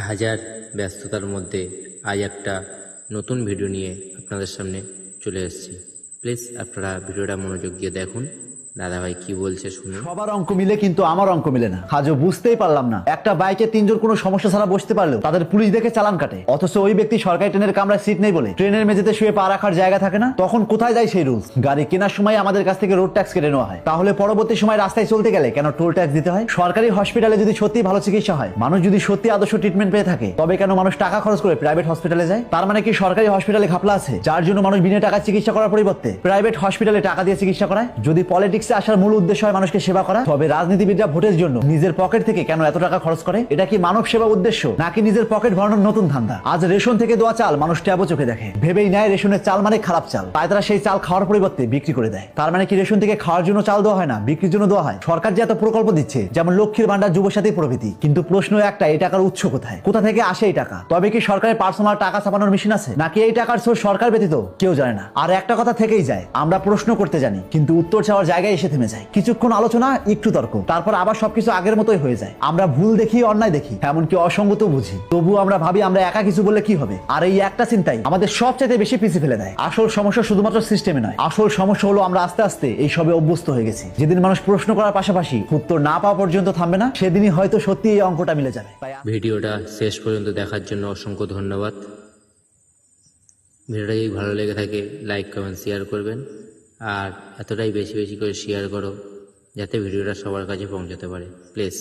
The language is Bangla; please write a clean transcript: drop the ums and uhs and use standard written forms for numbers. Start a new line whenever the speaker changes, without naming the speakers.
হাজার ব্যস্ততার মধ্যে আজ একটা নতুন ভিডিও নিয়ে আপনাদের সামনে চলে এসেছি। প্লিজ আপনারা ভিডিওটা মনোযোগ দিয়ে দেখুন। দাদাভাই কি বলছে শুনুন।
সবার অঙ্ক মিলে কিন্তু আমার অঙ্ক মিলে না। আজও বুঝতেই পারলাম না, একটা বাইকে তিনজন কোনো সমস্যা ছাড়া বসতে পারলেও তাদের পুলিশ দেখে চালান কাটে, অথচ ওই ব্যক্তি সরকারি ট্রেনের কামরায় সিট নেই বলে ট্রেনের মেঝেতে শুয়ে পা রাখার জায়গা থাকে না। তখন কোথায় যায় সেই রুলস? গাড়ি কেনার সময় আমাদের কাছ থেকে রোড ট্যাক্স কেটে নেওয়া হয়, তাহলে পরবর্তী সময় রাস্তায় চলতে গেলে কেন টোল ট্যাক্স দিতে হয়? সরকারি হসপিটালে যদি সত্যি ভালো চিকিৎসা হয়, মানুষ যদি সত্যি আদর্শ ট্রিটমেন্ট পেয়ে থাকে, তবে কেন মানুষ টাকা খরচ করে প্রাইভেট হসপিটালে যায়? তার মানে কি সরকারি হসপিটালে ঘাপলা আছে, যার জন্য মানুষ বিনা টাকায় চিকিৎসা করার পরিবর্তে প্রাইভেট হসপিটালে টাকা দিয়ে চিকিৎসা করায়? যদি পলিটিক্সে আসার মূল উদ্দেশ্য হয় মানুষকে সেবা করা, তবে রাজনীতিবিদরা ভোটের জন্য নিজের পকেট থেকে কেন এত টাকা খরচ করে? এটা কি মানব সেবা উদ্দেশ্য, নাকি নিজের পকেট ভরানোর নতুন ধান্দা? আজ রেশন থেকে দেওয়া চাল মানুষ ট্যাবো চোখে দেখে, ভেবেই নেয় রেশনের চাল মানে খারাপ চাল, তাই তারা সেই চাল খাওয়ার পরিবর্তে বিক্রি করে দেয়। তার মানে কি রেশন থেকে খাওয়ার জন্য চাল দেওয়া হয় না, বিক্রির জন্য দেওয়া হয়? সরকার যে এত প্রকল্প দিচ্ছে, যেমন লক্ষ্মীর ভান্ডার, যুবসাথী প্রভৃতি, কিন্তু প্রশ্ন একটা, এই টাকার উৎস কোথায়? কোথা থেকে আসে এই টাকা? তবে কি সরকারের পার্সোনাল টাকা ছাপানোর মেশিন আছে, নাকি এই টাকার সোর্স সরকার ব্যতীত কেউ জানে না? আর একটা কথা থেকেই যায়, আমরা প্রশ্ন করতে জানি কিন্তু উত্তর চাওয়ার জায়গায় এসে থেমে যায়। কিছুক্ষণ আলোচনা, একটু তর্ক, তারপর আবার সবকিছু আগের মতোই হয়ে যায়। আমরা ভুল দেখি, অন্যায় দেখি, এমনকি অসঙ্গত বুঝি, তবু আমরা ভাবি আমরা একা কিছু বললে কি হবে। আর এই একটা চিন্তাই আমাদের সবচেয়ে বেশি পিছিয়ে ফেলে দেয়। আসল সমস্যা শুধুমাত্র সিস্টেমে নয়, আসল সমস্যা হলো আমরা আস্তে আস্তে এই সবে অভ্যস্ত হয়ে গেছি। যেদিন মানুষ প্রশ্ন করার পাশাপাশি উত্তর না পাওয়া পর্যন্ত থামবে না, সেদিনই হয়তো সত্যি এই অঙ্কটা মিলে যাবে।
ভিডিওটা শেষ পর্যন্ত দেখার জন্য অসংখ্য ধন্যবাদ। ভিডিওটা যদি ভালো লেগে থাকে লাইক, কমেন্ট, শেয়ার করবেন। আর এতটাই বেশি বেশি করে শেয়ার করো যাতে ভিডিওটা সবার কাছে পৌঁছাতে পারে। প্লিজ।